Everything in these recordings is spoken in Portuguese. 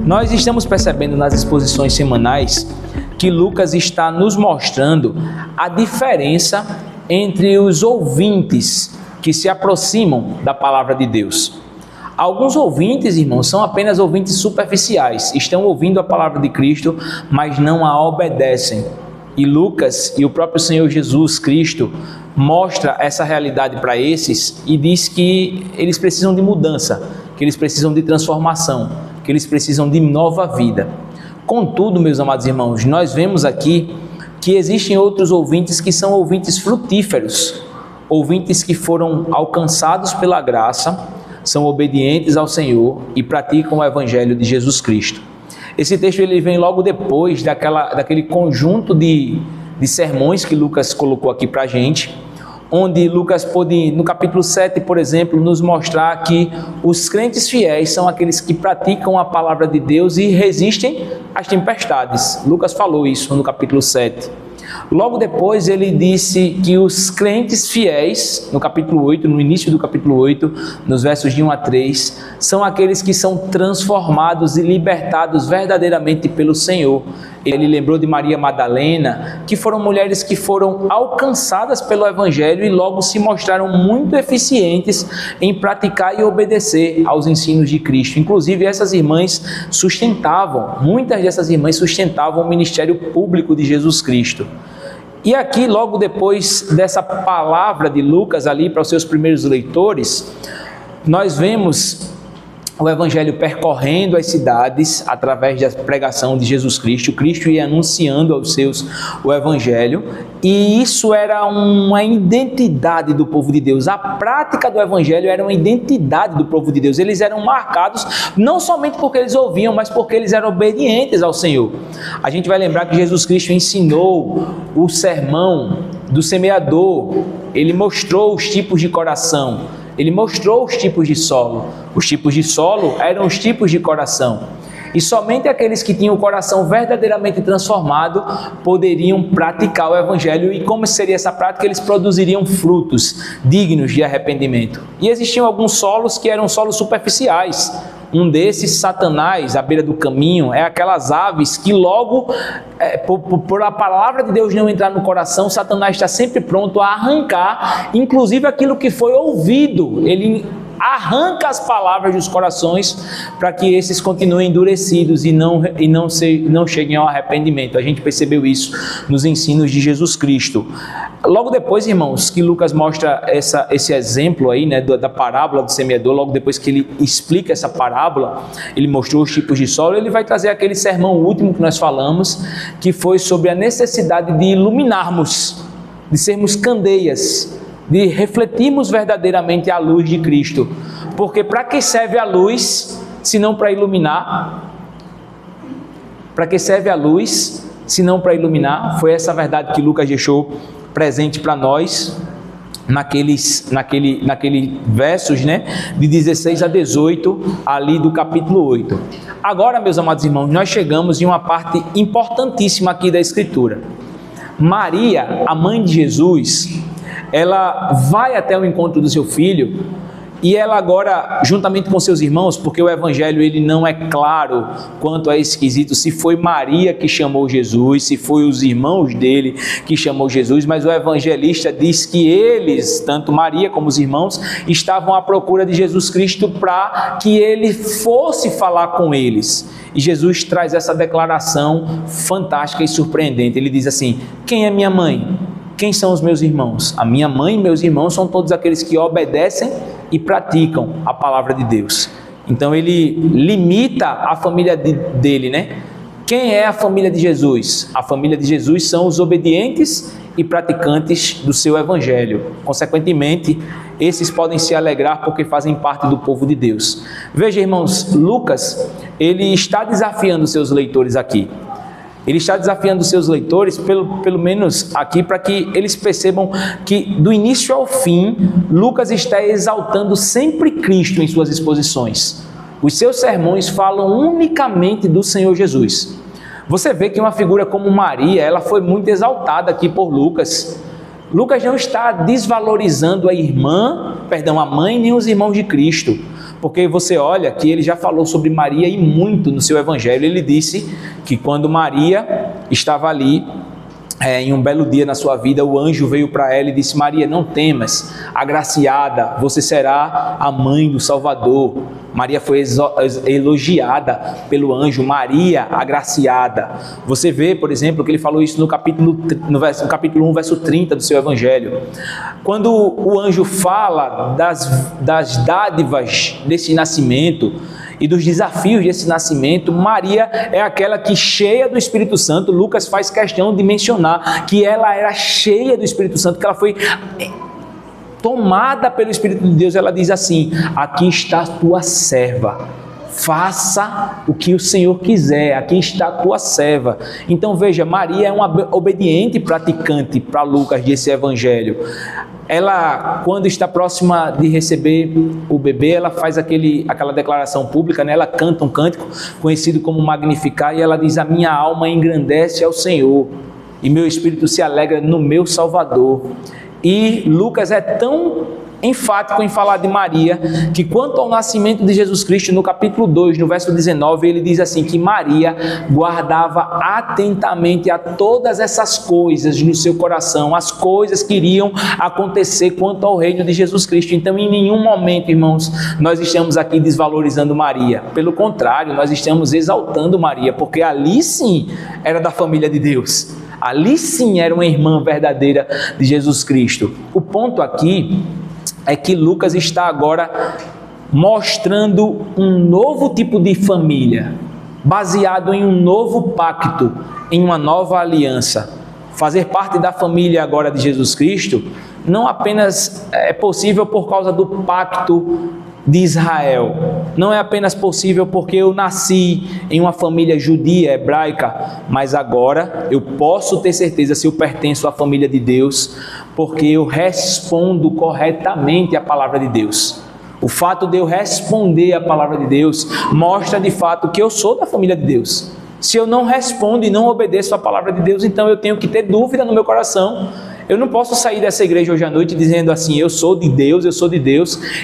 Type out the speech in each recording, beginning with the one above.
Nós estamos percebendo nas exposições semanais que Lucas está nos mostrando a diferença entre os ouvintes que se aproximam da palavra de Deus. Alguns ouvintes, irmãos, são apenas ouvintes superficiais, estão ouvindo a palavra de Cristo, mas não a obedecem. E Lucas e o próprio Senhor Jesus Cristo mostra essa realidade para esses e diz que eles precisam de mudança, que eles precisam de transformação, que eles precisam de nova vida. Contudo, meus amados irmãos, nós vemos aqui que existem outros ouvintes que são ouvintes frutíferos, ouvintes que foram alcançados pela graça, são obedientes ao Senhor e praticam o Evangelho de Jesus Cristo. Esse texto ele vem logo depois daquele conjunto de sermões que Lucas colocou aqui para a gente, onde Lucas pôde, no capítulo 7, por exemplo, nos mostrar que os crentes fiéis são aqueles que praticam a palavra de Deus e resistem às tempestades. Lucas falou isso no capítulo 7. Logo depois ele disse que os crentes fiéis, no capítulo 8, no início do capítulo 8, nos versos de 1 a 3, são aqueles que são transformados e libertados verdadeiramente pelo Senhor. Ele lembrou de Maria Madalena, que foram mulheres que foram alcançadas pelo Evangelho e logo se mostraram muito eficientes em praticar e obedecer aos ensinos de Cristo. Inclusive essas irmãs muitas dessas irmãs sustentavam o ministério público de Jesus Cristo. E aqui, logo depois dessa palavra de Lucas ali para os seus primeiros leitores, nós vemos o Evangelho percorrendo as cidades através da pregação de Jesus Cristo. Cristo ia anunciando aos seus o Evangelho, e isso era uma identidade do povo de Deus. A prática do Evangelho era uma identidade do povo de Deus. Eles eram marcados não somente porque eles ouviam, mas porque eles eram obedientes ao Senhor. A gente vai lembrar que Jesus Cristo ensinou o sermão do semeador. Ele mostrou os tipos de coração. Ele mostrou os tipos de solo. Os tipos de solo eram os tipos de coração. E somente aqueles que tinham o coração verdadeiramente transformado poderiam praticar o Evangelho. E como seria essa prática? Eles produziriam frutos dignos de arrependimento. E existiam alguns solos que eram solos superficiais. Um desses, Satanás, à beira do caminho, é aquelas aves que logo, por a palavra de Deus não entrar no coração, Satanás está sempre pronto a arrancar, inclusive aquilo que foi ouvido. Ele arranca as palavras dos corações para que esses continuem endurecidos e não cheguem ao arrependimento. A gente percebeu isso nos ensinos de Jesus Cristo. Logo depois, irmãos, que Lucas mostra esse exemplo aí, né, da parábola do semeador, logo depois que ele explica essa parábola, ele mostrou os tipos de solo, ele vai trazer aquele sermão último que nós falamos, que foi sobre a necessidade de iluminarmos, de sermos candeias, de refletirmos verdadeiramente a luz de Cristo. Porque para que serve a luz, se não para iluminar? Para que serve a luz, se não para iluminar? Foi essa verdade que Lucas deixou presente para nós, naquele versos, né, de 16 a 18, ali do capítulo 8. Agora, meus amados irmãos, nós chegamos em uma parte importantíssima aqui da Escritura. Maria, a mãe de Jesus, ela vai até o encontro do seu filho e ela agora, juntamente com seus irmãos, porque o Evangelho ele não é claro quanto a esse quesito, se foi Maria que chamou Jesus, se foi os irmãos dele que chamou Jesus, mas o evangelista diz que eles, tanto Maria como os irmãos, estavam à procura de Jesus Cristo para que ele fosse falar com eles. E Jesus traz essa declaração fantástica e surpreendente. Ele diz assim: quem é minha mãe? Quem são os meus irmãos? A minha mãe e meus irmãos são todos aqueles que obedecem e praticam a palavra de Deus. Então ele limita a família dele, né? Quem é a família de Jesus? A família de Jesus são os obedientes e praticantes do seu Evangelho. Consequentemente, esses podem se alegrar porque fazem parte do povo de Deus. Veja, irmãos, Lucas, ele está desafiando seus leitores aqui. Ele está desafiando os seus leitores, pelo menos aqui, para que eles percebam que do início ao fim, Lucas está exaltando sempre Cristo em suas exposições. Os seus sermões falam unicamente do Senhor Jesus. Você vê que uma figura como Maria, ela foi muito exaltada aqui por Lucas. Lucas não está desvalorizando a mãe nem os irmãos de Cristo. porque você olha que ele já falou sobre Maria e muito no seu evangelho. Ele disse que quando Maria estava ali, em um belo dia na sua vida, o anjo veio para ela e disse: Maria, não temas, agraciada, você será a mãe do Salvador. Maria foi elogiada pelo anjo, Maria agraciada. Você vê, por exemplo, que ele falou isso no capítulo 1, verso 30 do seu evangelho. Quando o anjo fala das dádivas desse nascimento e dos desafios desse nascimento, Maria é aquela que, cheia do Espírito Santo, Lucas faz questão de mencionar que ela era cheia do Espírito Santo, que ela foi tomada pelo Espírito de Deus. Ela diz assim: aqui está a tua serva, faça o que o Senhor quiser, aqui está a tua serva. Então veja, Maria é uma obediente praticante para Lucas desse evangelho. Ela, quando está próxima de receber o bebê, ela faz aquela declaração pública, né? Ela canta um cântico conhecido como Magnificar, e ela diz: a minha alma engrandece ao Senhor, e meu espírito se alegra no meu Salvador. E Lucas é tão enfático em falar de Maria, que quanto ao nascimento de Jesus Cristo, no capítulo 2, no verso 19, ele diz assim, que Maria guardava atentamente a todas essas coisas no seu coração, as coisas que iriam acontecer quanto ao reino de Jesus Cristo. Então, em nenhum momento, irmãos, nós estamos aqui desvalorizando Maria. Pelo contrário, nós estamos exaltando Maria, porque ali sim era da família de Deus. Ali sim era uma irmã verdadeira de Jesus Cristo. O ponto aqui é que Lucas está agora mostrando um novo tipo de família, baseado em um novo pacto, em uma nova aliança. Fazer parte da família agora de Jesus Cristo não apenas é possível por causa do pacto de Israel, não é apenas possível porque eu nasci em uma família judia, hebraica, mas agora eu posso ter certeza se eu pertenço à família de Deus, porque eu respondo corretamente à palavra de Deus. O fato de eu responder à palavra de Deus mostra de fato que eu sou da família de Deus. Se eu não respondo e não obedeço à palavra de Deus, então eu tenho que ter dúvida no meu coração. Eu não posso sair dessa igreja hoje à noite dizendo assim: eu sou de Deus,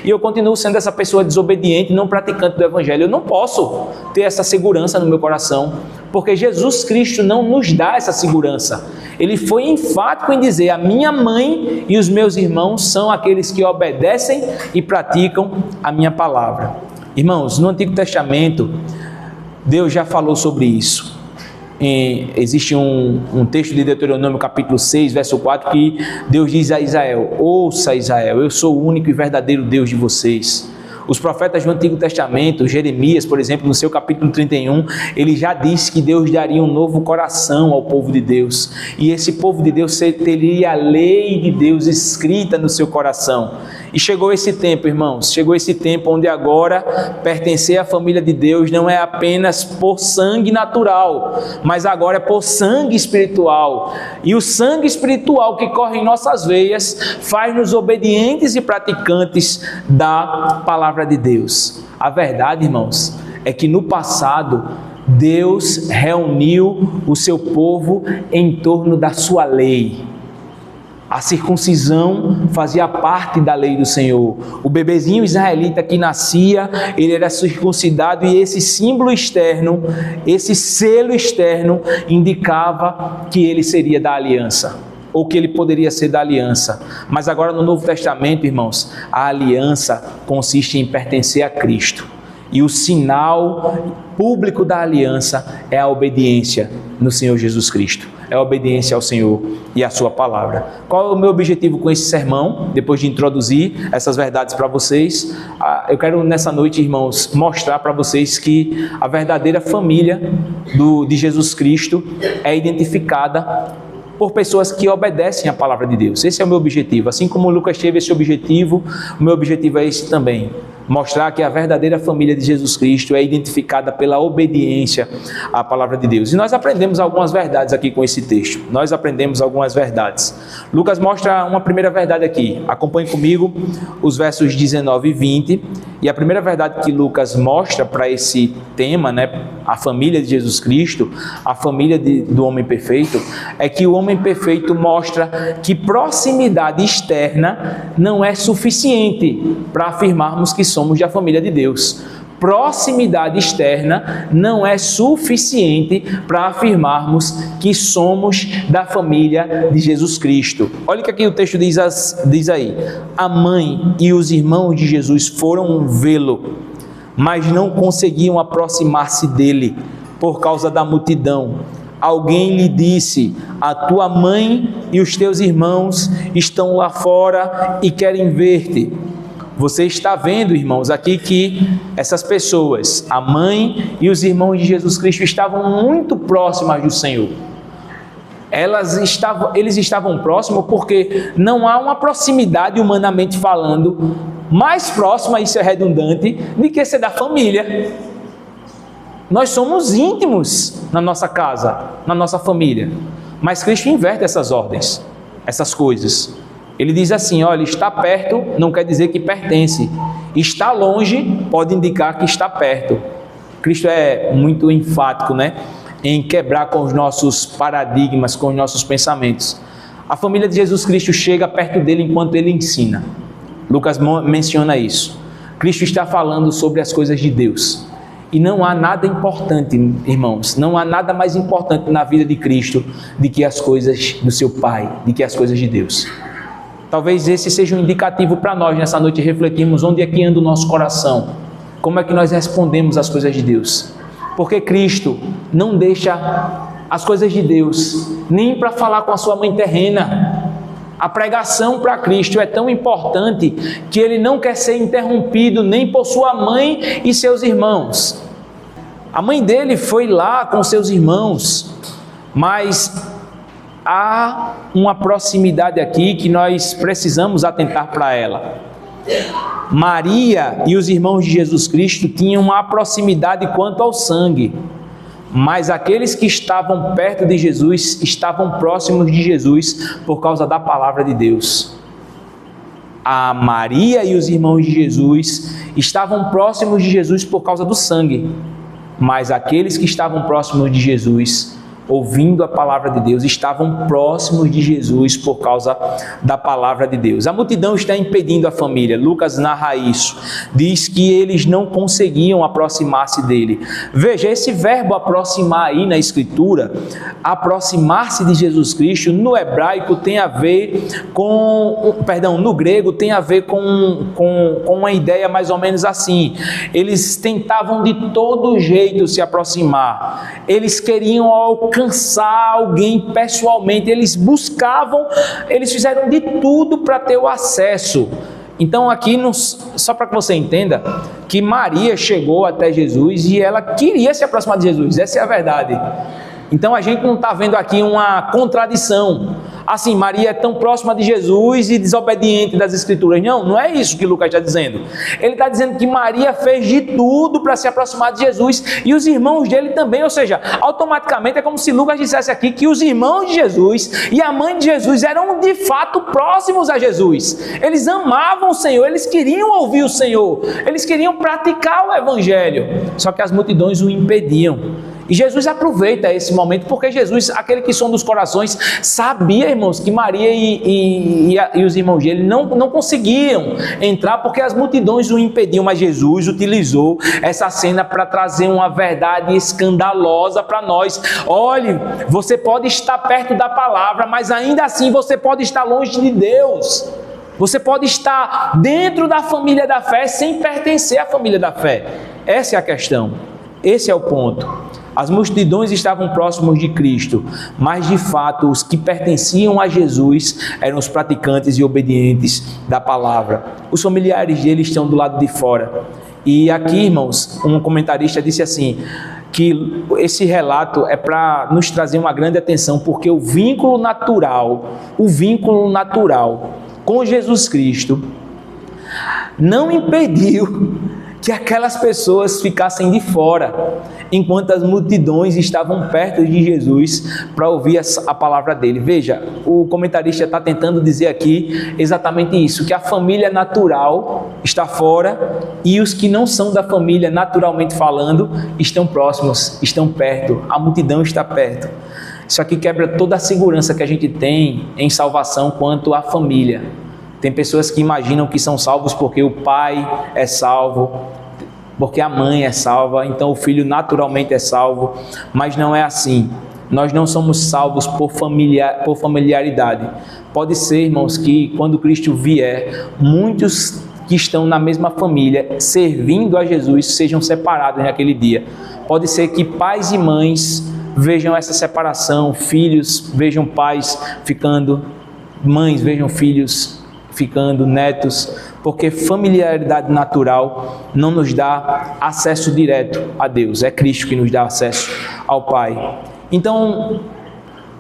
e eu continuo sendo essa pessoa desobediente, não praticante do evangelho. Eu não posso ter essa segurança no meu coração, porque Jesus Cristo não nos dá essa segurança. Ele foi enfático em dizer: a minha mãe e os meus irmãos são aqueles que obedecem e praticam a minha palavra. Irmãos, no Antigo Testamento, Deus já falou sobre isso. Existe um texto de Deuteronômio capítulo 6, verso 4, que Deus diz a Israel: ouça Israel, eu sou o único e verdadeiro Deus de vocês. Os profetas do Antigo Testamento, Jeremias, por exemplo, no seu capítulo 31, ele já disse que Deus daria um novo coração ao povo de Deus, e esse povo de Deus teria a lei de Deus escrita no seu coração. E chegou esse tempo, irmãos, chegou esse tempo onde agora pertencer à família de Deus não é apenas por sangue natural, mas agora é por sangue espiritual. E o sangue espiritual que corre em nossas veias faz-nos obedientes e praticantes da palavra de Deus. A verdade, irmãos, é que no passado Deus reuniu o seu povo em torno da sua lei. A circuncisão fazia parte da lei do Senhor. O bebezinho israelita que nascia, ele era circuncidado, e esse símbolo externo, esse selo externo, indicava que ele seria da aliança, ou que ele poderia ser da aliança. Mas agora no Novo Testamento, irmãos, a aliança consiste em pertencer a Cristo. E o sinal público da aliança é a obediência no Senhor Jesus Cristo. É a obediência ao Senhor e à sua palavra. Qual é o meu objetivo com esse sermão? Depois de introduzir essas verdades para vocês, eu quero nessa noite, irmãos, mostrar para vocês que a verdadeira família de Jesus Cristo é identificada por pessoas que obedecem à palavra de Deus. Esse é o meu objetivo. Assim como Lucas teve esse objetivo, o meu objetivo é esse também. Mostrar que a verdadeira família de Jesus Cristo é identificada pela obediência à palavra de Deus. E nós aprendemos algumas verdades aqui com esse texto. Nós aprendemos algumas verdades. Lucas mostra uma primeira verdade aqui. Acompanhe comigo os versos 19 e 20. E a primeira verdade que Lucas mostra para esse tema, né, a família de Jesus Cristo, a família do homem perfeito, é que o homem perfeito mostra que proximidade externa não é suficiente para afirmarmos que somos da família de Deus. Proximidade externa não é suficiente para afirmarmos que somos da família de Jesus Cristo. Olha o que aqui o texto diz aí. A mãe e os irmãos de Jesus foram vê-lo, mas não conseguiam aproximar-se dele por causa da multidão. Alguém lhe disse: a tua mãe e os teus irmãos estão lá fora e querem ver-te. Você está vendo, irmãos, aqui que essas pessoas, a mãe e os irmãos de Jesus Cristo, estavam muito próximas do Senhor. Eles estavam próximos porque não há uma proximidade, humanamente falando, mais próxima, isso é redundante, de que ser da família. Nós somos íntimos na nossa casa, na nossa família, mas Cristo inverte essas ordens, essas coisas. Ele diz assim: olha, está perto não quer dizer que pertence. Está longe pode indicar que está perto. Cristo é muito enfático, né, em quebrar com os nossos paradigmas, com os nossos pensamentos. A família de Jesus Cristo chega perto dele enquanto ele ensina. Lucas menciona isso. Cristo está falando sobre as coisas de Deus. E não há nada importante, irmãos, não há nada mais importante na vida de Cristo do que as coisas do seu Pai, do que as coisas de Deus. Talvez esse seja um indicativo para nós nessa noite refletirmos onde é que anda o nosso coração, como é que nós respondemos às coisas de Deus. Porque Cristo não deixa as coisas de Deus nem para falar com a sua mãe terrena. A pregação para Cristo é tão importante que ele não quer ser interrompido nem por sua mãe e seus irmãos. A mãe dele foi lá com seus irmãos, mas há uma proximidade aqui que nós precisamos atentar para ela. Maria e os irmãos de Jesus Cristo tinham uma proximidade quanto ao sangue, mas aqueles que estavam perto de Jesus estavam próximos de Jesus por causa da palavra de Deus. A Maria e os irmãos de Jesus estavam próximos de Jesus por causa do sangue, mas aqueles que estavam próximos de Jesus, ouvindo a palavra de Deus, estavam próximos de Jesus por causa da palavra de Deus. A multidão está impedindo a família. Lucas narra isso. Diz que eles não conseguiam aproximar-se dele. Veja, esse verbo aproximar aí na Escritura, aproximar-se de Jesus Cristo, no hebraico tem a ver no grego tem a ver com uma ideia mais ou menos assim. Eles tentavam de todo jeito se aproximar. Eles queriam alcançar alguém pessoalmente, eles fizeram de tudo para ter o acesso. Então aqui, só para que você entenda, que Maria chegou até Jesus e ela queria se aproximar de Jesus, essa é a verdade. Então a gente não está vendo aqui uma contradição, assim, Maria é tão próxima de Jesus e desobediente das Escrituras. Não é isso que Lucas está dizendo. Ele está dizendo que Maria fez de tudo para se aproximar de Jesus e os irmãos dele também, ou seja, automaticamente é como se Lucas dissesse aqui que os irmãos de Jesus e a mãe de Jesus eram de fato próximos a Jesus. Eles amavam o Senhor, eles queriam ouvir o Senhor, eles queriam praticar o Evangelho, só que as multidões o impediam. E Jesus aproveita esse momento, porque Jesus, aquele que sonda os corações, sabia, irmãos, que Maria e os irmãos dele não conseguiam entrar, porque as multidões o impediam, mas Jesus utilizou essa cena para trazer uma verdade escandalosa para nós. Olhe, você pode estar perto da palavra, mas ainda assim você pode estar longe de Deus. Você pode estar dentro da família da fé sem pertencer à família da fé. Essa é a questão, esse é o ponto. As multidões estavam próximos de Cristo, mas de fato os que pertenciam a Jesus eram os praticantes e obedientes da palavra. Os familiares dele estão do lado de fora. E aqui, irmãos, um comentarista disse assim, que esse relato é para nos trazer uma grande atenção, porque o vínculo natural com Jesus Cristo não impediu que aquelas pessoas ficassem de fora, enquanto as multidões estavam perto de Jesus para ouvir a palavra dele. Veja, o comentarista está tentando dizer aqui exatamente isso, que a família natural está fora e os que não são da família, naturalmente falando, estão próximos, estão perto, a multidão está perto. Isso aqui quebra toda a segurança que a gente tem em salvação quanto à família. Tem pessoas que imaginam que são salvos porque o pai é salvo, porque a mãe é salva, então o filho naturalmente é salvo, mas não é assim. Nós não somos salvos por familiaridade. Pode ser, irmãos, que quando Cristo vier, muitos que estão na mesma família, servindo a Jesus, sejam separados naquele dia. Pode ser que pais e mães vejam essa separação, filhos vejam pais ficando, mães vejam filhos ficando, netos, porque familiaridade natural não nos dá acesso direto a Deus, é Cristo que nos dá acesso ao Pai. Então,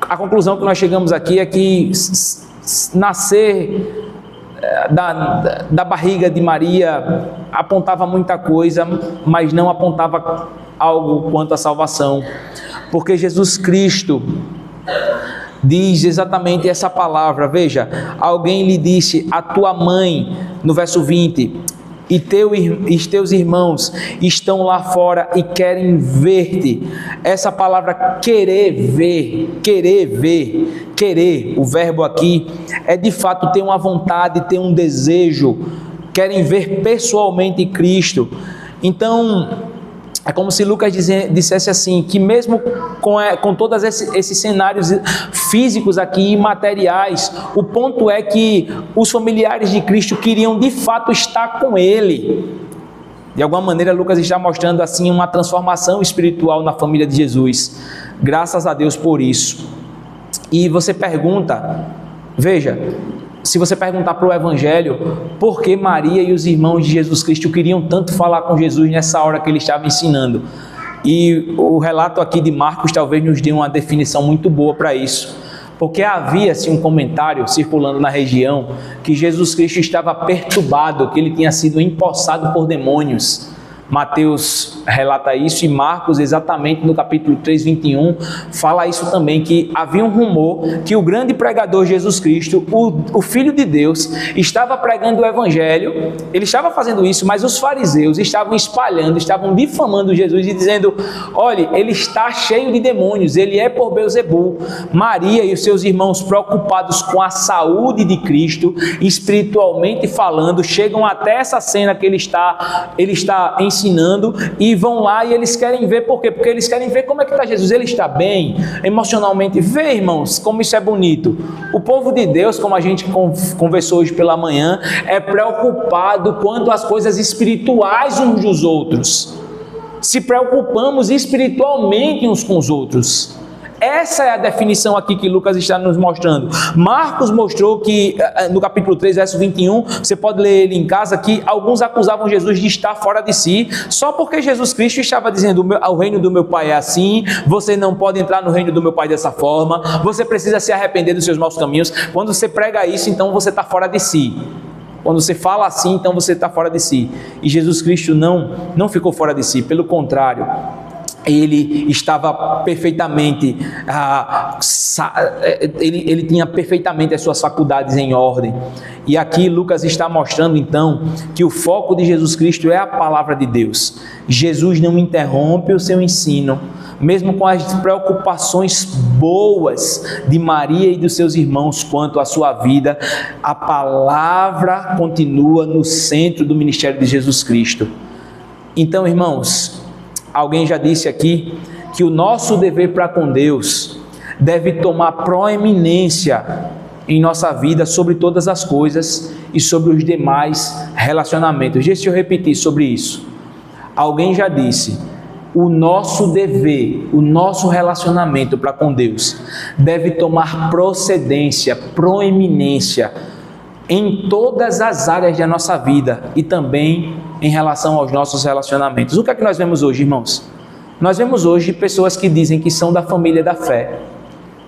a conclusão que nós chegamos aqui é que nascer da barriga de Maria apontava muita coisa, mas não apontava algo quanto à salvação, porque Jesus Cristo diz exatamente essa palavra. Veja, alguém lhe disse, a tua mãe, no verso 20, e teus irmãos estão lá fora e querem ver-te. Essa palavra querer ver, o verbo aqui é de fato ter uma vontade, ter um desejo, querem ver pessoalmente Cristo. Então, é como se Lucas dissesse assim, que mesmo com todos esses cenários físicos aqui e materiais, o ponto é que os familiares de Cristo queriam de fato estar com Ele. De alguma maneira, Lucas está mostrando assim uma transformação espiritual na família de Jesus. Graças a Deus por isso. E você pergunta, veja, se você perguntar para o Evangelho, por que Maria e os irmãos de Jesus Cristo queriam tanto falar com Jesus nessa hora que ele estava ensinando? E o relato aqui de Marcos talvez nos dê uma definição muito boa para isso. Porque havia-se um comentário circulando na região que Jesus Cristo estava perturbado, que ele tinha sido empossado por demônios. Mateus relata isso e Marcos, exatamente no capítulo 3, 21, fala isso também, que havia um rumor que o grande pregador Jesus Cristo, o Filho de Deus, estava pregando o Evangelho, ele estava fazendo isso, mas os fariseus estavam espalhando, estavam difamando Jesus e dizendo, olha, ele está cheio de demônios, ele é por Beelzebul. Maria e os seus irmãos, preocupados com a saúde de Cristo, espiritualmente falando, chegam até essa cena que ele está ensinando e vão lá e eles querem ver, por quê? Porque eles querem ver como é que está Jesus, ele está bem emocionalmente. Vê, irmãos, como isso é bonito. O povo de Deus, como a gente conversou hoje pela manhã, é preocupado quanto às coisas espirituais uns dos outros. Se preocupamos espiritualmente uns com os outros. Essa é a definição aqui que Lucas está nos mostrando. Marcos mostrou que, no capítulo 3, verso 21, você pode ler ele em casa, que alguns acusavam Jesus de estar fora de si, só porque Jesus Cristo estava dizendo, o reino do meu Pai é assim, você não pode entrar no reino do meu Pai dessa forma, você precisa se arrepender dos seus maus caminhos. Quando você prega isso, então você está fora de si. Quando você fala assim, então você está fora de si. E Jesus Cristo não ficou fora de si, pelo contrário, ele estava perfeitamente, ele tinha perfeitamente as suas faculdades em ordem. E aqui Lucas está mostrando então que o foco de Jesus Cristo é a palavra de Deus. Jesus não interrompe o seu ensino, mesmo com as preocupações boas de Maria e dos seus irmãos quanto à sua vida, a palavra continua no centro do ministério de Jesus Cristo. Então, irmãos, alguém já disse aqui que o nosso dever para com Deus deve tomar proeminência em nossa vida sobre todas as coisas e sobre os demais relacionamentos. Deixa eu repetir sobre isso. Alguém já disse, o nosso dever, o nosso relacionamento para com Deus deve tomar procedência, proeminência em todas as áreas da nossa vida e também em relação aos nossos relacionamentos. O que é que nós vemos hoje, irmãos? Nós vemos hoje pessoas que dizem que são da família da fé,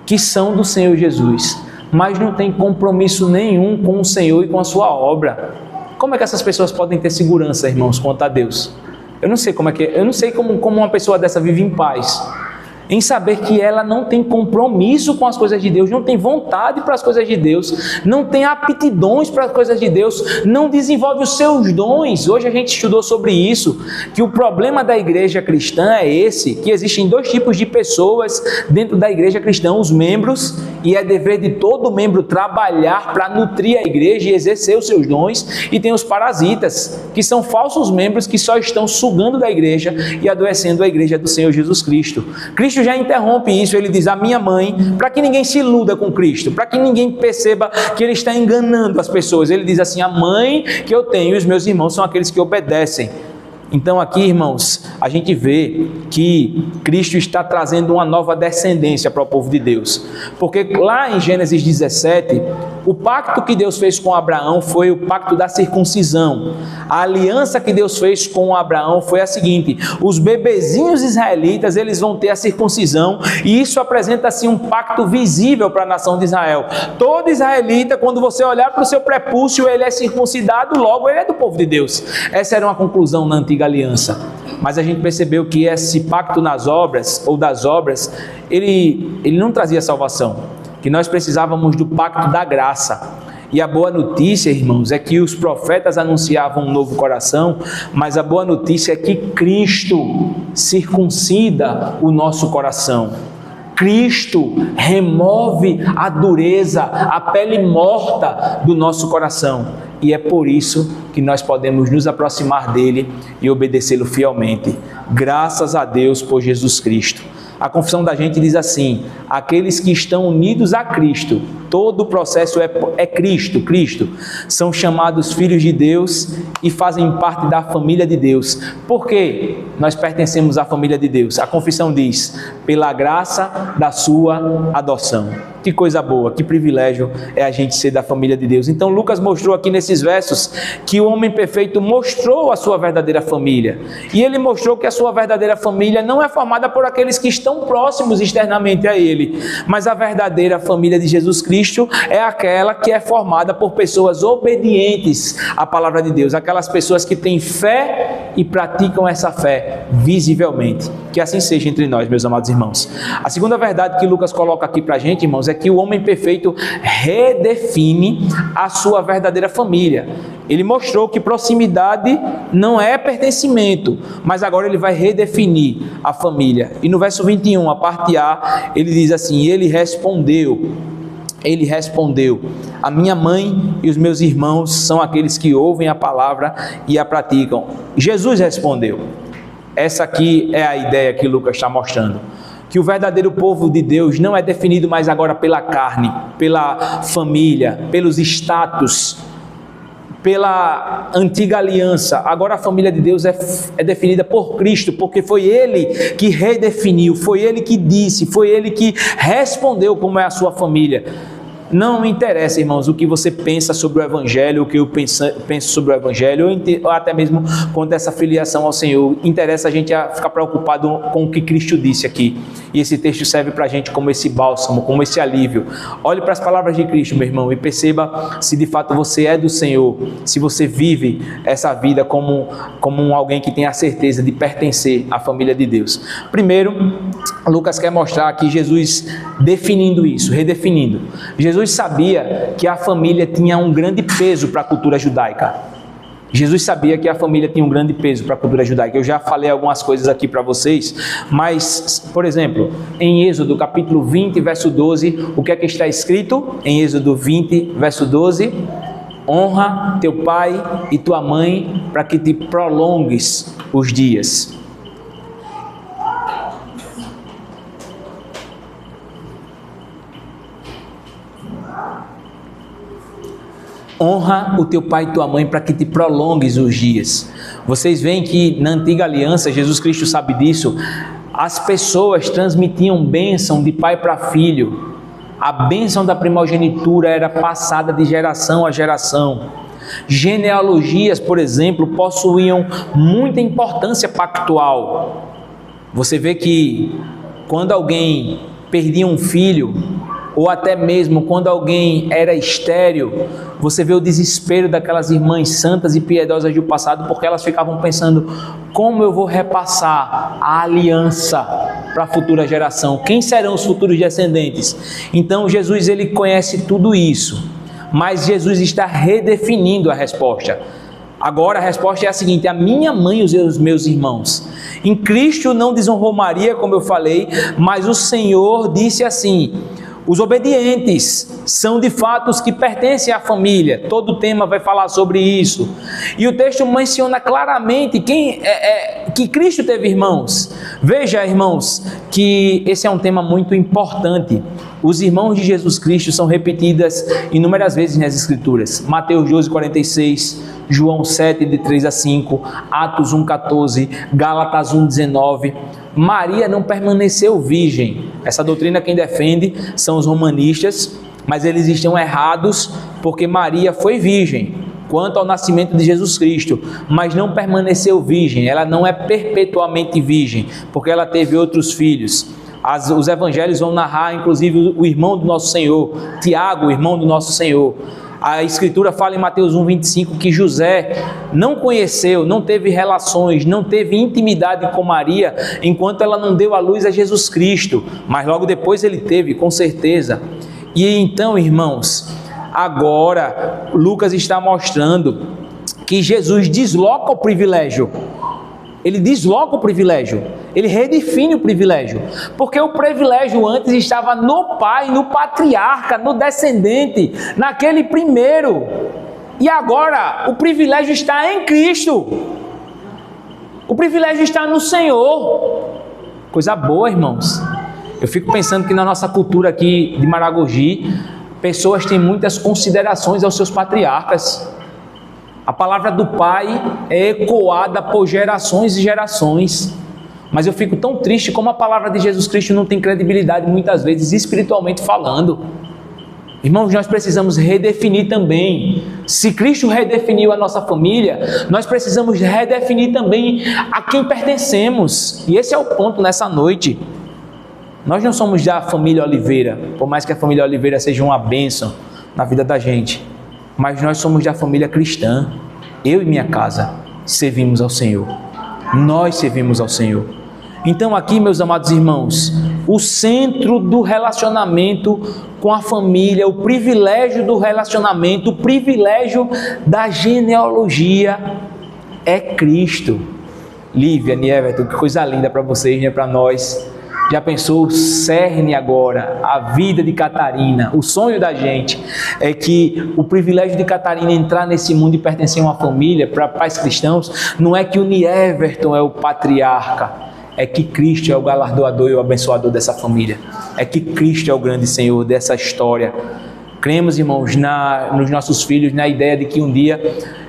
que são do Senhor Jesus, mas não tem compromisso nenhum com o Senhor e com a sua obra. Como é que essas pessoas podem ter segurança, irmãos, quanto a Deus? Eu não sei como uma pessoa dessa vive em paz, em saber que ela não tem compromisso com as coisas de Deus, não tem vontade para as coisas de Deus, não tem aptidões para as coisas de Deus, não desenvolve os seus dons. Hoje a gente estudou sobre isso, que o problema da igreja cristã é esse, que existem dois tipos de pessoas dentro da igreja cristã, os membros, e é dever de todo membro trabalhar para nutrir a igreja e exercer os seus dons, e tem os parasitas, que são falsos membros que só estão sugando da igreja e adoecendo a igreja do Senhor Jesus Cristo. Cristo já interrompe isso, ele diz: a minha mãe, para que ninguém se iluda com Cristo, para que ninguém perceba que ele está enganando as pessoas, ele diz assim: a mãe que eu tenho e os meus irmãos são aqueles que obedecem. Então aqui, irmãos, a gente vê que Cristo está trazendo uma nova descendência para o povo de Deus, porque lá em Gênesis 17, o pacto que Deus fez com Abraão foi o pacto da circuncisão. A aliança que Deus fez com Abraão foi a seguinte: os bebezinhos israelitas, eles vão ter a circuncisão, e isso apresenta assim um pacto visível para a nação de Israel. Todo israelita, quando você olhar para o seu prepúcio, ele é circuncidado, logo ele é do povo de Deus. Essa era uma conclusão na antiga aliança. Mas a gente percebeu que esse pacto nas obras, ou das obras, ele não trazia salvação, que nós precisávamos do pacto da graça. E a boa notícia, irmãos, é que os profetas anunciavam um novo coração, mas a boa notícia é que Cristo circuncida o nosso coração. Cristo remove a dureza, a pele morta do nosso coração. E é por isso que nós podemos nos aproximar dele e obedecê-lo fielmente. Graças a Deus por Jesus Cristo. A confissão da gente diz assim: aqueles que estão unidos a Cristo, todo o processo é Cristo, são chamados filhos de Deus e fazem parte da família de Deus. Por quê? Nós pertencemos à família de Deus. A confissão diz: pela graça da sua adoção. Que coisa boa, que privilégio é a gente ser da família de Deus. Então Lucas mostrou aqui nesses versos que o homem perfeito mostrou a sua verdadeira família. E ele mostrou que a sua verdadeira família não é formada por aqueles que estão próximos externamente a ele, mas a verdadeira família de Jesus Cristo é aquela que é formada por pessoas obedientes à palavra de Deus, aquelas pessoas que têm fé e praticam essa fé visivelmente. Que assim seja entre nós, meus amados irmãos. A segunda verdade que Lucas coloca aqui pra gente, irmãos, é que o homem perfeito redefine a sua verdadeira família. Ele mostrou que proximidade não é pertencimento, mas agora ele vai redefinir a família. E no verso 21, a parte A, ele diz assim: ele respondeu, a minha mãe e os meus irmãos são aqueles que ouvem a palavra e a praticam. Jesus respondeu. Essa aqui é a ideia que Lucas está mostrando. Que o verdadeiro povo de Deus não é definido mais agora pela carne, pela família, pelos status, pela antiga aliança. Agora a família de Deus é definida por Cristo, porque foi Ele que redefiniu, foi Ele que disse, foi Ele que respondeu como é a sua família. Não me interessa, irmãos, o que você pensa sobre o Evangelho, o que eu penso sobre o Evangelho, ou até mesmo quanto a essa filiação ao Senhor. Interessa a gente ficar preocupado com o que Cristo disse aqui. E esse texto serve para a gente como esse bálsamo, como esse alívio. Olhe para as palavras de Cristo, meu irmão, e perceba se de fato você é do Senhor, se você vive essa vida como alguém que tem a certeza de pertencer à família de Deus. Primeiro, Lucas quer mostrar aqui Jesus definindo isso, redefinindo. Jesus sabia que a família tinha um grande peso para a cultura judaica. Jesus sabia que a família tinha um grande peso para a cultura judaica. Eu já falei algumas coisas aqui para vocês, mas, por exemplo, em Êxodo capítulo 20, verso 12, o que é que está escrito? Em Êxodo 20, verso 12: honra teu pai e tua mãe para que te prolongues os dias. Honra o teu pai e tua mãe para que te prolongues os dias. Vocês veem que na antiga aliança, Jesus Cristo sabe disso, as pessoas transmitiam bênção de pai para filho. A bênção da primogenitura era passada de geração a geração. Genealogias, por exemplo, possuíam muita importância pactual. Você vê que quando alguém perdia um filho, ou até mesmo quando alguém era estéril, você vê o desespero daquelas irmãs santas e piedosas do passado, porque elas ficavam pensando: como eu vou repassar a aliança para a futura geração? Quem serão os futuros descendentes? Então Jesus, ele conhece tudo isso, mas Jesus está redefinindo a resposta. Agora a resposta é a seguinte: a minha mãe e os meus irmãos. Em Cristo não desonrou Maria, como eu falei, mas o Senhor disse assim: os obedientes são de fato os que pertencem à família. Todo o tema vai falar sobre isso. E o texto menciona claramente que Cristo teve irmãos. Veja, irmãos, que esse é um tema muito importante. Os irmãos de Jesus Cristo são repetidas inúmeras vezes nas Escrituras. Mateus 12:46, João 7, de 3 a 5, Atos 1:14, Gálatas 1:19. Maria não permaneceu virgem. Essa doutrina quem defende são os romanistas, mas eles estão errados, porque Maria foi virgem quanto ao nascimento de Jesus Cristo, mas não permaneceu virgem. Ela não é perpetuamente virgem, porque ela teve outros filhos. Os evangelhos vão narrar, inclusive, o irmão do nosso Senhor, Tiago, o irmão do nosso Senhor. A Escritura fala em Mateus 1:25 que José não conheceu, não teve relações, não teve intimidade com Maria, enquanto ela não deu à luz a Jesus Cristo, mas logo depois ele teve, com certeza. E então, irmãos, agora Lucas está mostrando que Jesus desloca o privilégio. Ele desloca o privilégio, ele redefine o privilégio, porque o privilégio antes estava no pai, no patriarca, no descendente, naquele primeiro, e agora o privilégio está em Cristo, o privilégio está no Senhor. Coisa boa, irmãos. Eu fico pensando que na nossa cultura aqui de Maragogi, pessoas têm muitas considerações aos seus patriarcas. A palavra do Pai é ecoada por gerações e gerações. Mas eu fico tão triste como a palavra de Jesus Cristo não tem credibilidade muitas vezes, espiritualmente falando. Irmãos, nós precisamos redefinir também. Se Cristo redefiniu a nossa família, nós precisamos redefinir também a quem pertencemos. E esse é o ponto nessa noite. Nós não somos da família Oliveira, por mais que a família Oliveira seja uma bênção na vida da gente. Mas nós somos da família cristã. Eu e minha casa servimos ao Senhor. Nós servimos ao Senhor. Então aqui, meus amados irmãos, o centro do relacionamento com a família, o privilégio do relacionamento, o privilégio da genealogia é Cristo. Lívia, Nieverton, que coisa linda para vocês, né? Para nós. Já pensou o cerne agora, a vida de Catarina? O sonho da gente é que o privilégio de Catarina entrar nesse mundo e pertencer a uma família, para pais cristãos, não é que o Nieverton é o patriarca, é que Cristo é o galardoador e o abençoador dessa família. É que Cristo é o grande Senhor dessa história. Cremos, irmãos, nos nossos filhos, na ideia de que um dia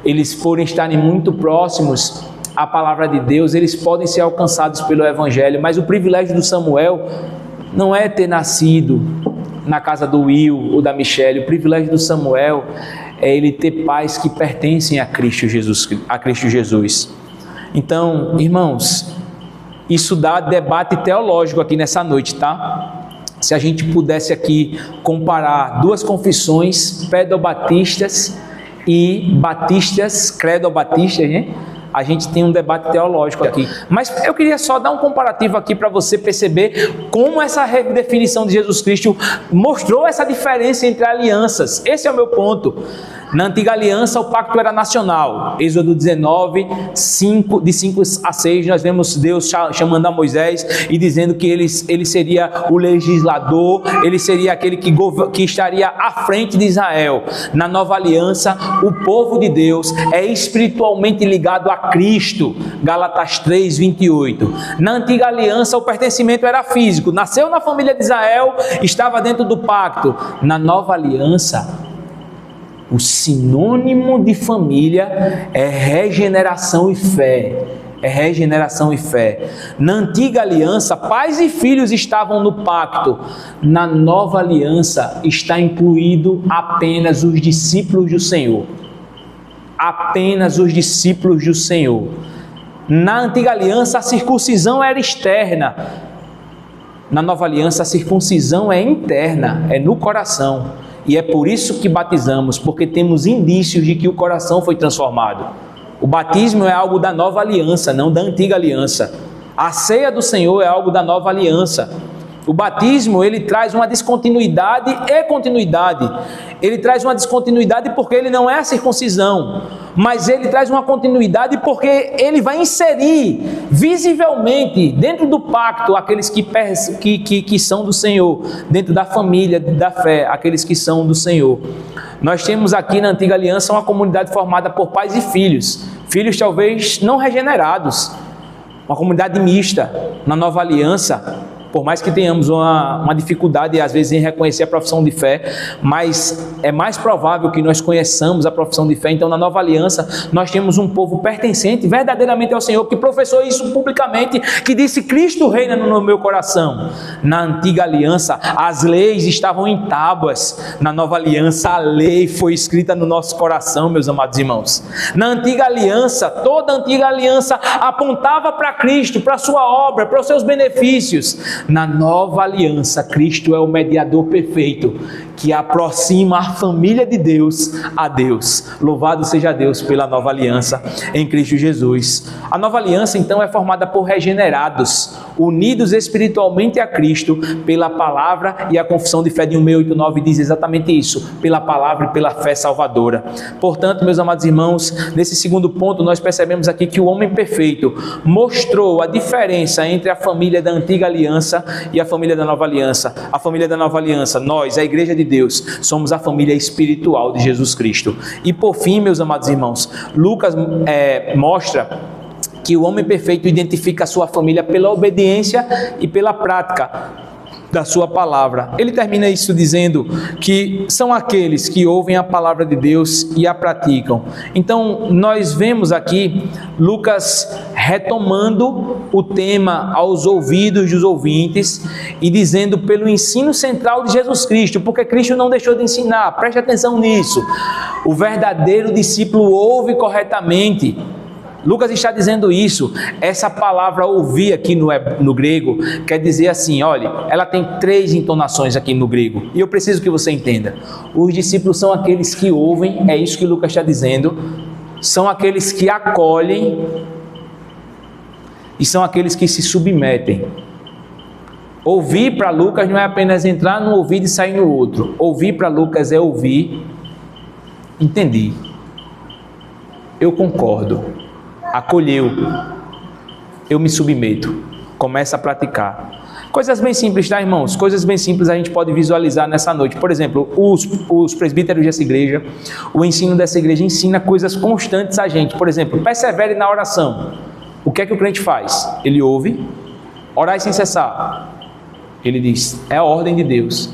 eles forem estarem muito próximos a palavra de Deus, eles podem ser alcançados pelo Evangelho, mas o privilégio do Samuel não é ter nascido na casa do Will ou da Michelle. O privilégio do Samuel é ele ter pais que pertencem a Cristo Jesus. Então, irmãos, isso dá debate teológico aqui nessa noite, tá? Se a gente pudesse aqui comparar duas confissões pedobatistas e batistas, credobatistas, né? A gente tem um debate teológico aqui. Mas eu queria só dar um comparativo aqui para você perceber como essa redefinição de Jesus Cristo mostrou essa diferença entre alianças. Esse é o meu ponto. Na antiga aliança, o pacto era nacional. Êxodo 19, de 5 a 6, nós vemos Deus chamando a Moisés e dizendo que ele seria o legislador, ele seria aquele que estaria à frente de Israel. Na nova aliança, o povo de Deus é espiritualmente ligado a Cristo. Gálatas 3, 28. Na antiga aliança, o pertencimento era físico. Nasceu na família de Israel, estava dentro do pacto. Na nova aliança, o sinônimo de família é regeneração e fé. É regeneração e fé. Na antiga aliança, pais e filhos estavam no pacto. Na nova aliança, está incluído apenas os discípulos do Senhor. Apenas os discípulos do Senhor. Na antiga aliança, a circuncisão era externa. Na nova aliança, a circuncisão é interna, é no coração. E é por isso que batizamos, porque temos indícios de que o coração foi transformado. O batismo é algo da nova aliança, não da antiga aliança. A ceia do Senhor é algo da nova aliança. O batismo, ele traz uma descontinuidade e continuidade. Ele traz uma descontinuidade porque ele não é a circuncisão, mas ele traz uma continuidade porque ele vai inserir visivelmente dentro do pacto aqueles que são do Senhor, dentro da família da fé, aqueles que são do Senhor. Nós temos aqui na antiga aliança uma comunidade formada por pais e filhos, filhos talvez não regenerados, uma comunidade mista. Na nova aliança, por mais que tenhamos uma dificuldade às vezes em reconhecer a profissão de fé, mas é mais provável que nós conheçamos a profissão de fé. Então, na nova aliança, nós temos um povo pertencente verdadeiramente ao Senhor, que professou isso publicamente, que disse: Cristo reina no meu coração. Na antiga aliança, as leis estavam em tábuas. Na nova aliança, a lei foi escrita no nosso coração, meus amados irmãos. Na antiga aliança, toda a antiga aliança apontava para Cristo, para a sua obra, para os seus benefícios. Na nova aliança, Cristo é o mediador perfeito que aproxima a família de Deus a Deus. Louvado seja Deus pela nova aliança em Cristo Jesus. A nova aliança, então, é formada por regenerados, unidos espiritualmente a Cristo pela palavra, e a confissão de fé de 1689 diz exatamente isso: pela palavra e pela fé salvadora. Portanto, meus amados irmãos, nesse segundo ponto, nós percebemos aqui que o homem perfeito mostrou a diferença entre a família da antiga aliança e a família da nova aliança. A família da nova aliança, nós, a igreja de Deus, somos a família espiritual de Jesus Cristo. E por fim, meus amados irmãos, Lucas mostra que o homem perfeito identifica a sua família pela obediência e pela prática da sua palavra. Ele termina isso dizendo que são aqueles que ouvem a palavra de Deus e a praticam. Então, nós vemos aqui Lucas retomando o tema aos ouvidos dos ouvintes e dizendo pelo ensino central de Jesus Cristo, porque Cristo não deixou de ensinar. Preste atenção nisso. O verdadeiro discípulo ouve corretamente. Lucas está dizendo isso. Essa palavra ouvir aqui no grego quer dizer assim, olha, ela tem 3 entonações aqui no grego, e eu preciso que você entenda. Os discípulos são aqueles que ouvem, é isso que Lucas está dizendo, são aqueles que acolhem e são aqueles que se submetem. Ouvir para Lucas não é apenas entrar num ouvido e sair no outro. Ouvir para Lucas é ouvir, entendi, eu concordo, acolheu, eu me submeto, começa a praticar. Coisas bem simples, tá, irmãos? Coisas bem simples a gente pode visualizar nessa noite. Por exemplo, os presbíteros dessa igreja, o ensino dessa igreja ensina coisas constantes a gente. Por exemplo, persevere na oração. O que é que o crente faz? Ele ouve, orai sem cessar. Ele diz, é a ordem de Deus.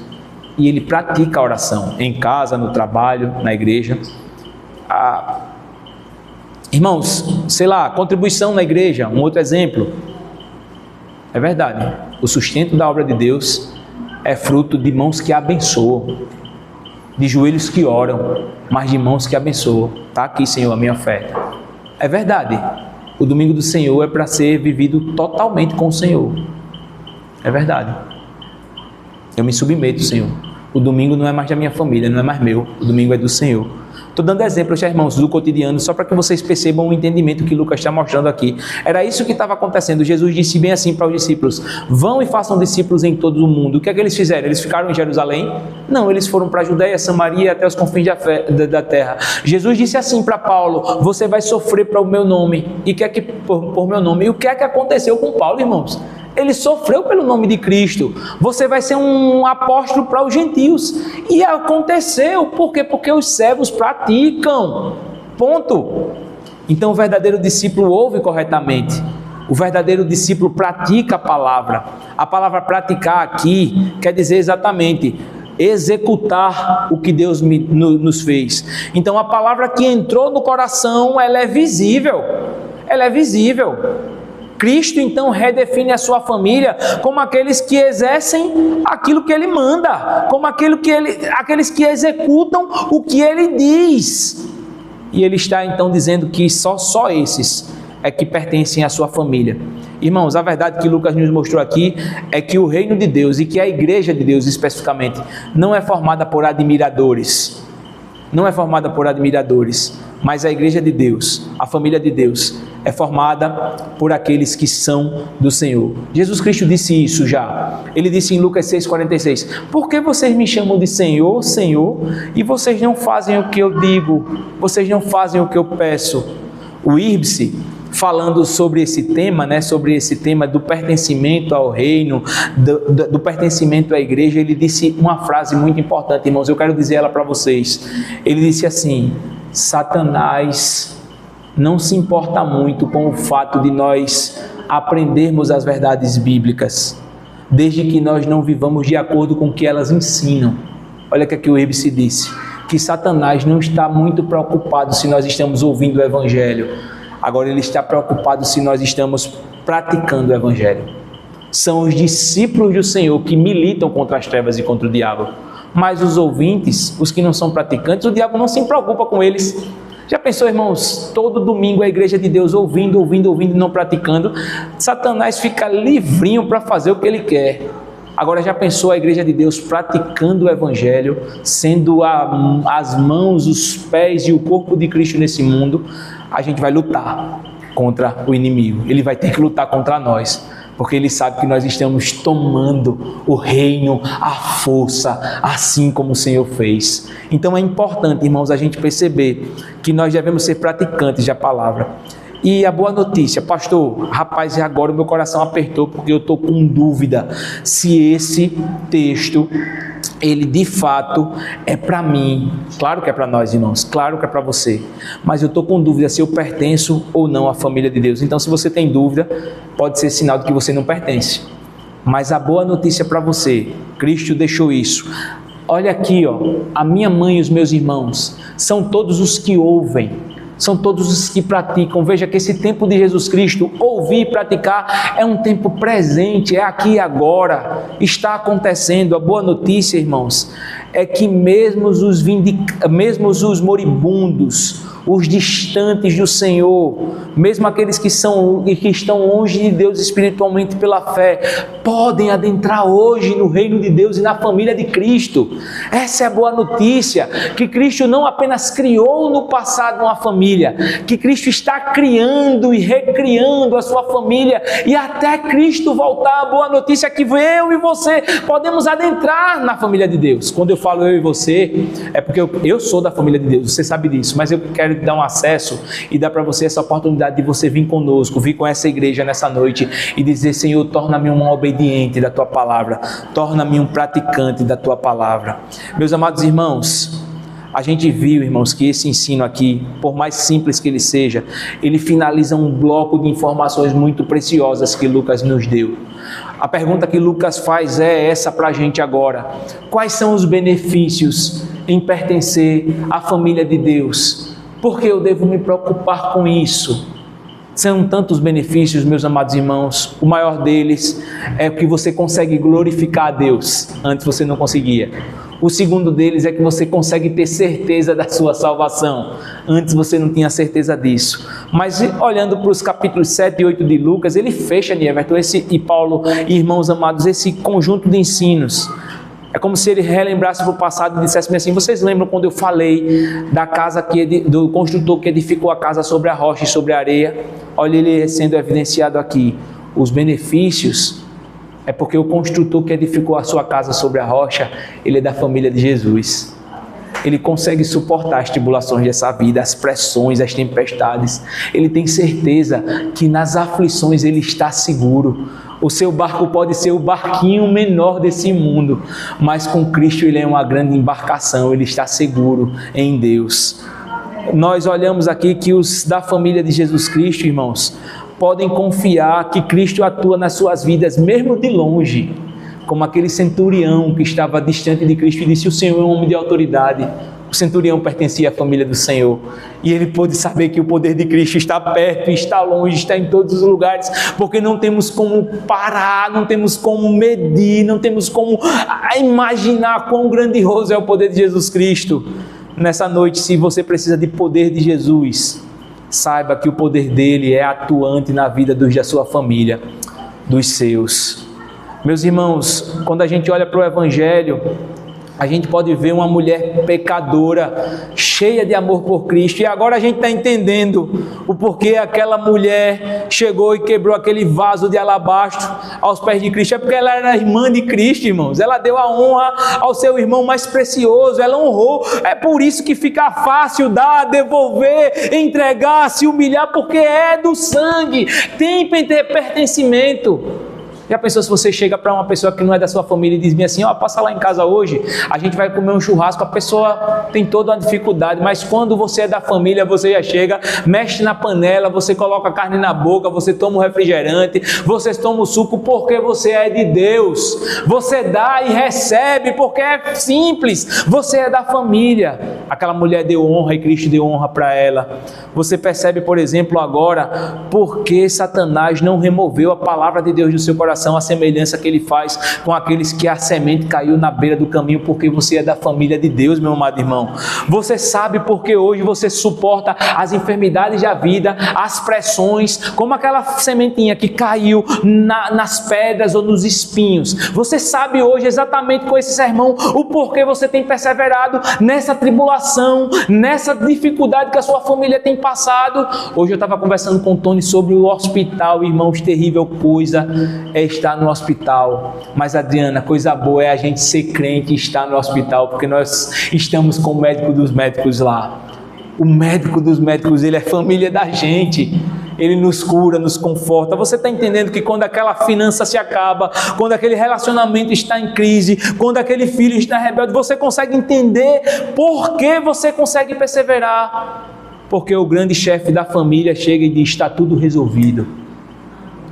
E ele pratica a oração, em casa, no trabalho, na igreja. Irmãos, sei lá, contribuição na igreja, um outro exemplo. É verdade, o sustento da obra de Deus é fruto de mãos que abençoam, de joelhos que oram, mas de mãos que abençoam. Está aqui, Senhor, a minha oferta. É verdade, o domingo do Senhor é para ser vivido totalmente com o Senhor. É verdade. Eu me submeto, Senhor. O domingo não é mais da minha família, não é mais meu, o domingo é do Senhor. Estou dando exemplos, irmãos, do cotidiano, só para que vocês percebam o entendimento que Lucas está mostrando aqui. Era isso que estava acontecendo. Jesus disse bem assim para os discípulos: vão e façam discípulos em todo o mundo. O que é que eles fizeram? Eles ficaram em Jerusalém? Não, eles foram para a Judéia, Samaria, até os confins da terra. Jesus disse assim para Paulo: você vai sofrer para o meu nome. E que é que por meu nome? E o que é que aconteceu com Paulo, irmãos? Ele sofreu pelo nome de Cristo. Você vai ser um apóstolo para os gentios. E aconteceu. Por quê? Porque os servos praticam. Ponto. Então o verdadeiro discípulo ouve corretamente. O verdadeiro discípulo pratica a palavra. A palavra praticar aqui quer dizer exatamente executar o que Deus nos fez. Então a palavra que entrou no coração, ela é visível. Ela é visível. Cristo então redefine a sua família como aqueles que exercem aquilo que Ele manda, como aqueles que executam o que Ele diz. E Ele está então dizendo que só esses é que pertencem à sua família. Irmãos, a verdade que Lucas nos mostrou aqui é que o reino de Deus e que a igreja de Deus especificamente não é formada por admiradores. Não é formada por admiradores, mas a igreja de Deus, a família de Deus, é formada por aqueles que são do Senhor. Jesus Cristo disse isso já. Ele disse em Lucas 6,46: por que vocês me chamam de Senhor, Senhor, e vocês não fazem o que eu digo? Vocês não fazem o que eu peço? O Irbse, falando sobre esse tema, sobre esse tema do pertencimento ao reino, do pertencimento à igreja, ele disse uma frase muito importante, irmãos, eu quero dizer ela para vocês. Ele disse assim: Satanás não se importa muito com o fato de nós aprendermos as verdades bíblicas, desde que nós não vivamos de acordo com o que elas ensinam. Olha o que aqui o Irbse disse, que Satanás não está muito preocupado se nós estamos ouvindo o Evangelho. Agora ele está preocupado se nós estamos praticando o Evangelho. São os discípulos do Senhor que militam contra as trevas e contra o diabo. Mas os ouvintes, os que não são praticantes, o diabo não se preocupa com eles. Já pensou, irmãos, todo domingo a igreja de Deus ouvindo e não praticando? Satanás fica livrinho para fazer o que ele quer. Agora, já pensou a igreja de Deus praticando o Evangelho, sendo as mãos, os pés e o corpo de Cristo nesse mundo? A gente vai lutar contra o inimigo. Ele vai ter que lutar contra nós, porque ele sabe que nós estamos tomando o reino, a força, assim como o Senhor fez. Então é importante, irmãos, a gente perceber que nós devemos ser praticantes da palavra. E a boa notícia, pastor, rapaz, agora o meu coração apertou porque eu estou com dúvida se esse texto, ele de fato é para mim. Claro que é para nós, irmãos, claro que é para você, mas eu estou com dúvida se eu pertenço ou não à família de Deus. Então, se você tem dúvida, pode ser sinal de que você não pertence. Mas a boa notícia para você, Cristo deixou isso. Olha aqui, a minha mãe e os meus irmãos são todos os que ouvem, são todos os que praticam. Veja que esse tempo de Jesus Cristo, ouvir e praticar, é um tempo presente, é aqui e agora, está acontecendo. A boa notícia, irmãos, é que mesmo os moribundos, os distantes do Senhor, mesmo aqueles que estão longe de Deus espiritualmente pela fé, podem adentrar hoje no reino de Deus e na família de Cristo. Essa é a boa notícia, que Cristo não apenas criou no passado uma família, que Cristo está criando e recriando a sua família, e até Cristo voltar, a boa notícia é que eu e você podemos adentrar na família de Deus. Quando eu falo eu e você, é porque eu sou da família de Deus, você sabe disso, mas eu quero dar um acesso e dar para você essa oportunidade de você vir conosco, vir com essa igreja nessa noite e dizer: Senhor, torna-me um obediente da Tua Palavra, torna-me um praticante da Tua Palavra. Meus amados irmãos, a gente viu, irmãos, que esse ensino aqui, por mais simples que ele seja, ele finaliza um bloco de informações muito preciosas que Lucas nos deu. A pergunta que Lucas faz é essa para a gente agora: quais são os benefícios em pertencer à família de Deus? Por que eu devo me preocupar com isso? São tantos benefícios, meus amados irmãos. O maior deles é que você consegue glorificar a Deus. Antes você não conseguia. O segundo deles é que você consegue ter certeza da sua salvação. Antes você não tinha certeza disso. Mas olhando para os capítulos 7 e 8 de Lucas, ele fecha, Everton, e Paulo, irmãos amados, esse conjunto de ensinos. É como se ele relembrasse para o passado e dissesse assim: vocês lembram quando eu falei da casa do construtor que edificou a casa sobre a rocha e sobre a areia? Olha ele sendo evidenciado aqui. Os benefícios é porque o construtor que edificou a sua casa sobre a rocha, ele é da família de Jesus. Ele consegue suportar as tribulações dessa vida, as pressões, as tempestades. Ele tem certeza que nas aflições ele está seguro. O seu barco pode ser o barquinho menor desse mundo, mas com Cristo ele é uma grande embarcação, ele está seguro em Deus. Nós olhamos aqui que os da família de Jesus Cristo, irmãos, podem confiar que Cristo atua nas suas vidas, mesmo de longe, como aquele centurião que estava distante de Cristo e disse: o Senhor é um homem de autoridade. O centurião pertencia à família do Senhor, e ele pôde saber que o poder de Cristo está perto, está longe, está em todos os lugares, porque não temos como parar, não temos como medir, não temos como imaginar quão grandioso é o poder de Jesus Cristo. Nessa noite, se você precisa de poder de Jesus, saiba que o poder dele é atuante na vida dos da sua família, dos seus. Meus irmãos, quando a gente olha para o Evangelho, a gente pode ver uma mulher pecadora, cheia de amor por Cristo, e agora a gente está entendendo o porquê aquela mulher chegou e quebrou aquele vaso de alabastro aos pés de Cristo. É porque ela era irmã de Cristo, irmãos. Ela deu a honra ao seu irmão mais precioso, ela honrou. É por isso que fica fácil dar, devolver, entregar, se humilhar, porque é do sangue, tem pertencimento. Já pensou se você chega para uma pessoa que não é da sua família e diz assim, passa lá em casa hoje, a gente vai comer um churrasco, a pessoa tem toda uma dificuldade, mas quando você é da família, você já chega, mexe na panela, você coloca a carne na boca, você toma o refrigerante, você toma o suco, porque você é de Deus, você dá e recebe, porque é simples, você é da família. Aquela mulher deu honra e Cristo deu honra para ela. Você percebe, por exemplo, agora, porque Satanás não removeu a palavra de Deus do seu coração, a semelhança que ele faz com aqueles que a semente caiu na beira do caminho, porque você é da família de Deus, meu amado irmão. Você sabe porque hoje você suporta as enfermidades da vida, as pressões, como aquela sementinha que caiu nas pedras ou nos espinhos. Você sabe hoje exatamente com esse sermão o porquê você tem perseverado nessa tribulação, nessa dificuldade que a sua família tem passado. Hoje eu estava conversando com o Tony sobre o hospital, irmãos, terrível coisa é estar no hospital. Mas Adriana, coisa boa é a gente ser crente e estar no hospital, porque nós estamos com o médico dos médicos lá. O médico dos médicos, ele é família da gente. Ele nos cura, nos conforta. Você está entendendo que quando aquela finança se acaba, quando aquele relacionamento está em crise, quando aquele filho está rebelde, você consegue entender por que você consegue perseverar? Porque o grande chefe da família chega e diz, está tudo resolvido.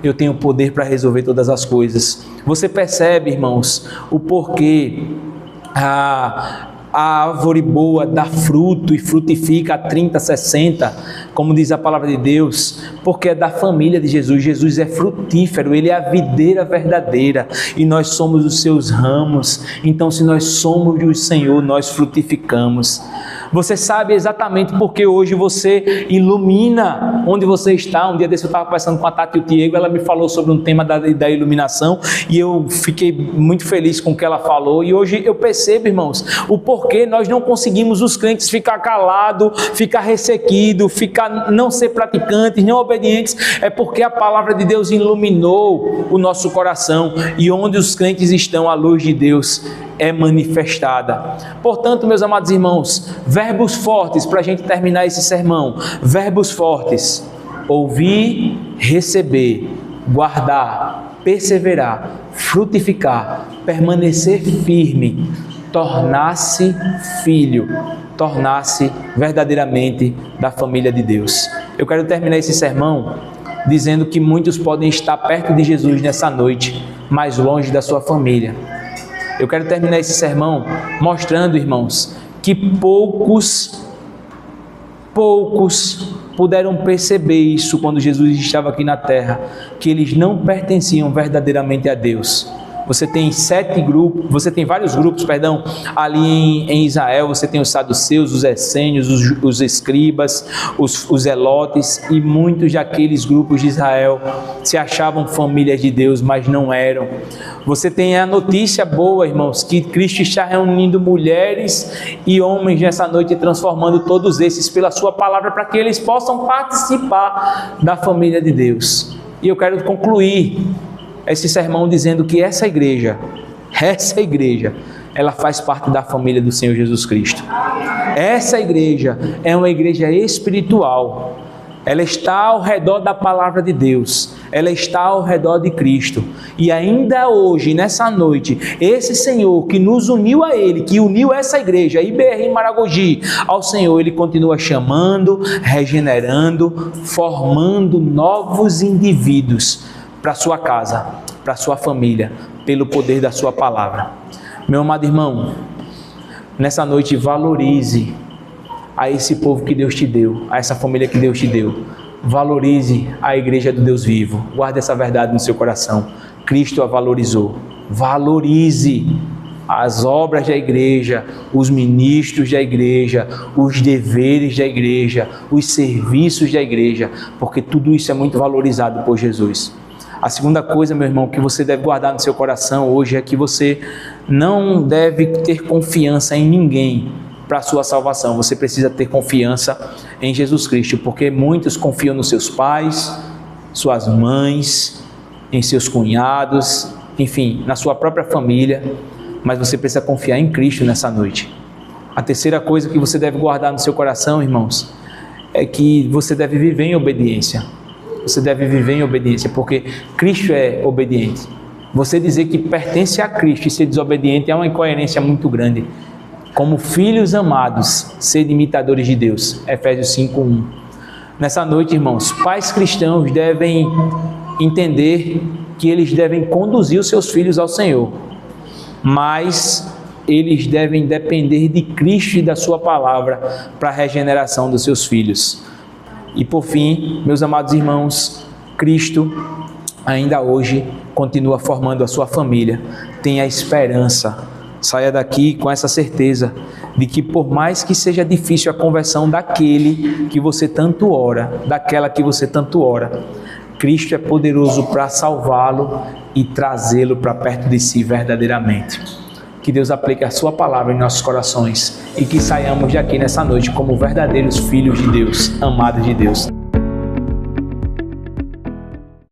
Eu tenho poder para resolver todas as coisas. Você percebe, irmãos, o porquê a árvore boa dá fruto e frutifica a 30, 60, como diz a palavra de Deus, porque é da família de Jesus. Jesus é frutífero, ele é a videira verdadeira e nós somos os seus ramos. Então, se nós somos do Senhor, nós frutificamos. Você sabe exatamente porque hoje você ilumina onde você está. Um dia desse eu estava conversando com a Tati e o Diego, ela me falou sobre um tema da iluminação e eu fiquei muito feliz com o que ela falou. E hoje eu percebo, irmãos, o porquê nós não conseguimos, os crentes, ficar calados, ficar ressequidos, não ser praticantes, não obedientes. É porque a palavra de Deus iluminou o nosso coração e onde os crentes estão, a luz de Deus é manifestada. Portanto, meus amados irmãos, verbos fortes para a gente terminar esse sermão. Verbos fortes: ouvir, receber, guardar, perseverar, frutificar, permanecer firme, tornar-se filho, tornar-se verdadeiramente da família de Deus. Eu quero terminar esse sermão dizendo que muitos podem estar perto de Jesus nessa noite, mas longe da sua família. Eu quero terminar esse sermão mostrando, irmãos, que poucos puderam perceber isso quando Jesus estava aqui na terra, que eles não pertenciam verdadeiramente a Deus. Você tem vários grupos, ali em Israel. Você tem os saduceus, os essênios, os escribas, os zelotes, e muitos daqueles grupos de Israel se achavam famílias de Deus, mas não eram. Você tem a notícia boa, irmãos, que Cristo está reunindo mulheres e homens nessa noite, transformando todos esses pela sua palavra, para que eles possam participar da família de Deus. E eu quero concluir esse sermão dizendo que essa igreja, ela faz parte da família do Senhor Jesus Cristo. Essa igreja é uma igreja espiritual. Ela está ao redor da palavra de Deus. Ela está ao redor de Cristo. E ainda hoje, nessa noite, esse Senhor que nos uniu a Ele, que uniu essa igreja, IBR Maragogi, ao Senhor, Ele continua chamando, regenerando, formando novos indivíduos para a sua casa, para a sua família, pelo poder da sua palavra. Meu amado irmão, nessa noite valorize a esse povo que Deus te deu, a essa família que Deus te deu. Valorize a igreja do Deus vivo. Guarde essa verdade no seu coração. Cristo a valorizou. Valorize as obras da igreja, os ministros da igreja, os deveres da igreja, os serviços da igreja, porque tudo isso é muito valorizado por Jesus. A segunda coisa, meu irmão, que você deve guardar no seu coração hoje é que você não deve ter confiança em ninguém para a sua salvação. Você precisa ter confiança em Jesus Cristo, porque muitos confiam nos seus pais, suas mães, em seus cunhados, enfim, na sua própria família, mas você precisa confiar em Cristo nessa noite. A terceira coisa que você deve guardar no seu coração, irmãos, é que você deve viver em obediência. Você deve viver em obediência, porque Cristo é obediente. Você dizer que pertence a Cristo e ser desobediente é uma incoerência muito grande. Como filhos amados, sede imitadores de Deus. Efésios 5:1. Nessa noite, irmãos, pais cristãos devem entender que eles devem conduzir os seus filhos ao Senhor, mas eles devem depender de Cristo e da sua palavra para a regeneração dos seus filhos. E por fim, meus amados irmãos, Cristo ainda hoje continua formando a sua família. Tenha esperança. Saia daqui com essa certeza de que por mais que seja difícil a conversão daquele que você tanto ora, daquela que você tanto ora, Cristo é poderoso para salvá-lo e trazê-lo para perto de si verdadeiramente. Que Deus aplique a sua palavra em nossos corações e que saiamos daqui nessa noite como verdadeiros filhos de Deus, amados de Deus.